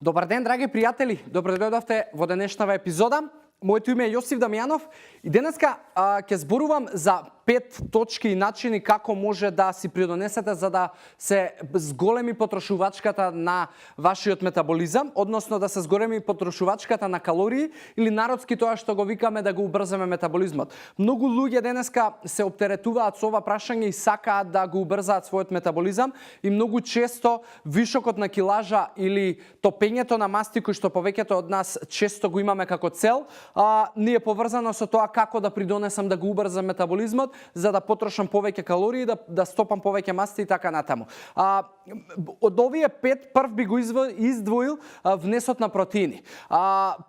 Добар ден, драги пријатели. Добро дојдовте во денешната епизода. Моето име е Јосиф Дамјанов и денеска ќе зборувам за 5 точки и начини како може да си придонесете за да се зголеми потрошувачката на вашиот метаболизам, односно да се зголеми потрошувачката на калории или народски тоа што го викаме да го убрзаме метаболизмот. Многу луѓе денеска се оптеретуваат со ова прашање и сакаат да го убрзаат својот метаболизам и многу често вишокот на килажа или топењето на масти кои што повеќето од нас често го имаме како цел, ни е поврзано со тоа како да придонесам да го убрзам метаболизмот, за да потрошам повеќе калории, да стопам повеќе масти и така натаму. Од овие 5 прв би го издвоил внесот на протеини.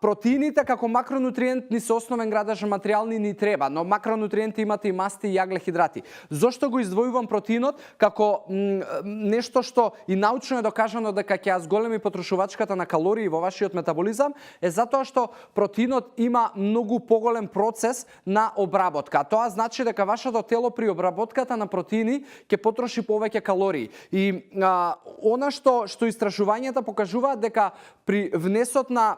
Протеините како макронутриент ни се основен градежен материјал ни треба, но макронутриенти имате и масти и јаглехидрати. Зошто го издвојувам протеинот како нешто што и научно е докажано дека ќе ја зголеми потрошувачката на калории во вашиот метаболизам, е затоа што протеинот има многу поголем процес на обработка. Тоа значи дека вашето тело при обработката на протеини ќе потроши повеќе калории. И она што истражувањата покажуваат дека при внесот на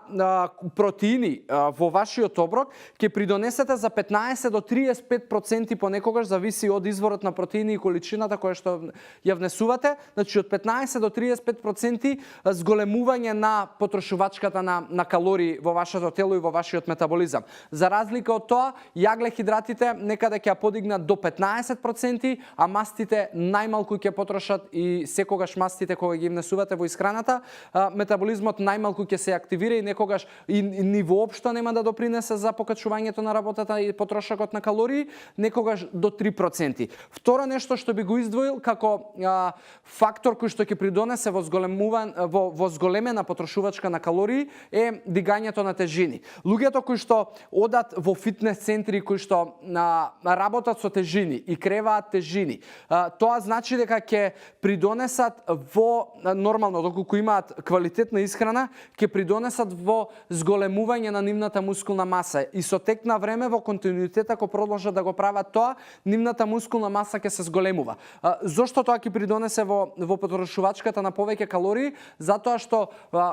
протеини во вашиот оброк ќе придонесете за 15 до 35% понекогаш, зависи од изворот на протеини и количината која што ја внесувате, значи од 15 до 35% зголемување на потрошувачката на калории во вашето тело и во вашиот метаболизам. За разлика од тоа, јаглехидратите некаде ќе подигнат до 15%, а мастите најмалку ќе потрошат и секогаш мастите кога ги внесувате во исхраната, метаболизмот најмалку ќе се активира и некогаш и ни воопшто нема да допринесе за покачувањето на работата и потрошокот на калории, некогаш до 3%. Второ нешто што би го издвоил како фактор кој што ќе придонесе во зголемена потрошувачка на калории е дигањето на тежини. Луѓето кои што одат во фитнес центри, кои што работат со тежини и креваат тежини, тоа значи дека ќе придонесат во нормално доколку имаат квалитетна исхрана, ќе придонесат во зголемување на нивната мускулна маса и со тек на време во континуитет ако продолжат да го прават тоа, нивната мускулна маса ќе се зголемува. Зошто тоа ќе придонесе во потрошувачката на повеќе калории? Затоа што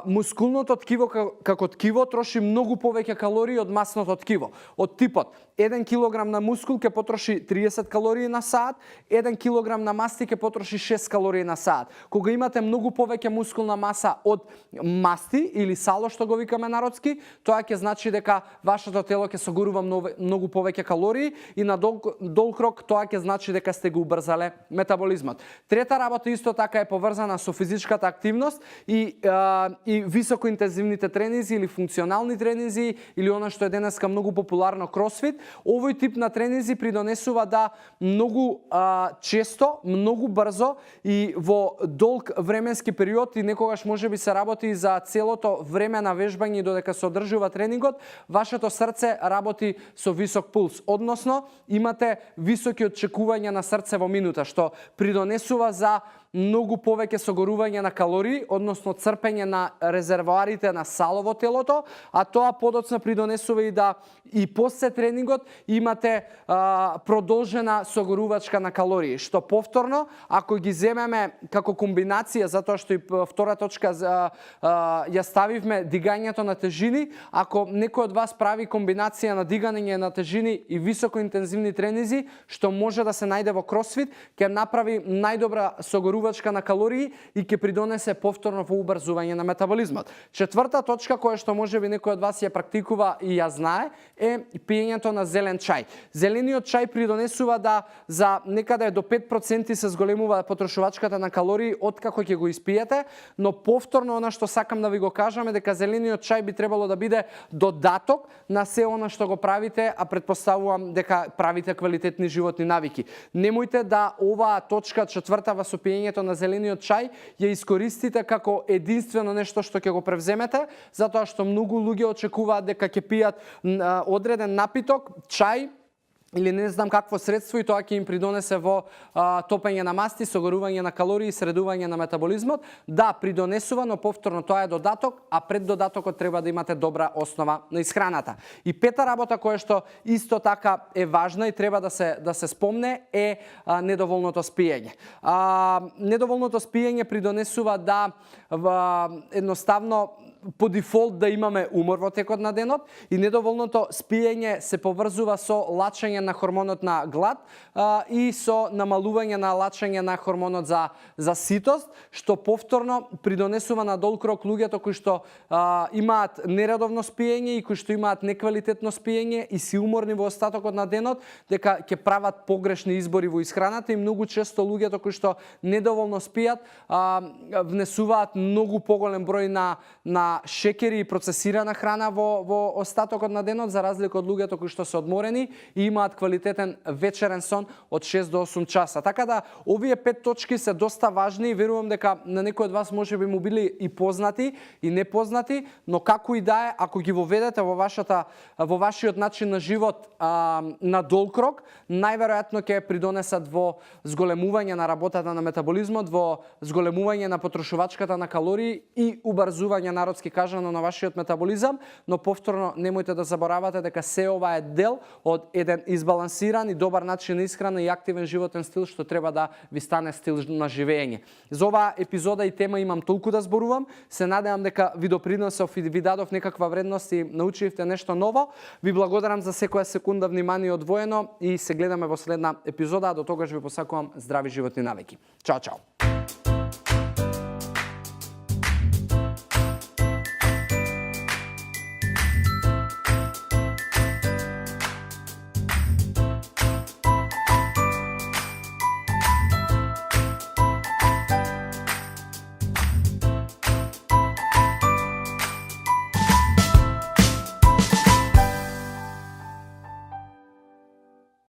мускулното ткиво како ткиво троши многу повеќе калории од масното ткиво. Од типот 1 килограм на мускул ќе потроши 30 калории на саат, 1 килограм на масти ќе потроши 6 калории на саат. Кога имате многу повеќе мускулна маса од масти или сало што го викаме народски, тоа ќе значи дека вашето тело ќе согорува многу повеќе калории и на долг рок тоа ќе значи дека сте го убрзале метаболизмот. Трета работа исто така е поврзана со физичката активност и високоинтензивните тренинзи или функционални тренинзи или она што е денеска многу популарно кросфит. Овој тип на тренинзи придонесува да многу често, многу брзо и во долг временски период и некогаш можеби се работи и за целото време на вежбање додека се одржува тренингот, вашето срце работи со висок пулс, односно имате високи очекувања на срце во минута, што придонесува за многу повеќе согорување на калории, односно црпење на резервоарите на сало во телото, а тоа подоцна придонесува и да и после тренингот имате продолжена согорувачка на калории, што повторно, ако ги земеме како комбинација, затоа што и втора точка ја ставивме дигањето на тежини, ако некој од вас прави комбинација на дигање на тежини и високоинтензивни тренинзи, што може да се најде во кросфит, ќе направи најдобра согорувачка на калории и ќе придонесе повторно во убрзување на метаболизмот. Четврта точка која што можеби некој од вас ја практикува и ја знае е пиењето на зелен чај. Зелениот чај придонесува да за некаде до 5% се зголемува потрошувачката на калории откако ќе го испиете, но повторно она што сакам да ви го кажам е дека зелениот чај би требало да биде додаток на се она што го правите, а претпоставувам дека правите квалитетни животни навики. Немојте да оваа точка четвртава со пиењето на зелениот чај ја искористите како единствено нешто што ќе го превземете, затоа што многу луѓе очекуваат дека ќе пијат одреден напиток, чај или не знам какво средство и тоа ќе им придонесе во топење на масти, согорување на калории, средување на метаболизмот. Да, придонесува, но повторно тоа е додаток, а пред додатокот треба да имате добра основа на исхраната. И пета работа која што исто така е важна и треба да се спомне е недоволното спиење. Недоволното спиење придонесува да едноставно по дефолт да имаме умор во текот на денот и недоволното спиење се поврзува со лачење на хормонот на глад и со намалување на лачење на хормонот за ситост, што повторно придонесува на долг рок луѓето кои што имаат нередовно спиење и кои што имаат неквалитетно спиење и си уморни во остатокот на денот, дека ќе прават погрешни избори во исхраната и многу често луѓето кои што недоволно спијат внесуваат многу поголем број на шеќери и процесирана храна во остатокот на денот, за разлика од луѓето кои што се одморени и имаат квалитетен вечерен сон од 6 до 8 часа. Така да, овие 5 точки се доста важни и верувам дека на некој од вас може би му били и познати и непознати, но како и да е, ако ги воведете во вашиот начин на живот на долг рок, најверојатно ќе придонесат во зголемување на работата на метаболизмот, во зголемување на потрошувачката на калории и убрзување, народски кажано, на вашиот метаболизам, но повторно немојте да заборавате дека се ова е дел од еден избалансиран и добар начин на исхрана и активен животен стил што треба да ви стане стил на живење. За оваа епизода и тема имам толку да зборувам. Се надевам дека ви допринесов и ви дадов некаква вредност и научивте нешто ново. Ви благодарам за секоја секунда внимание одвоено и се гледаме во следна епизода. До тогаш ви посакувам здрави животни навики. Чао, чао!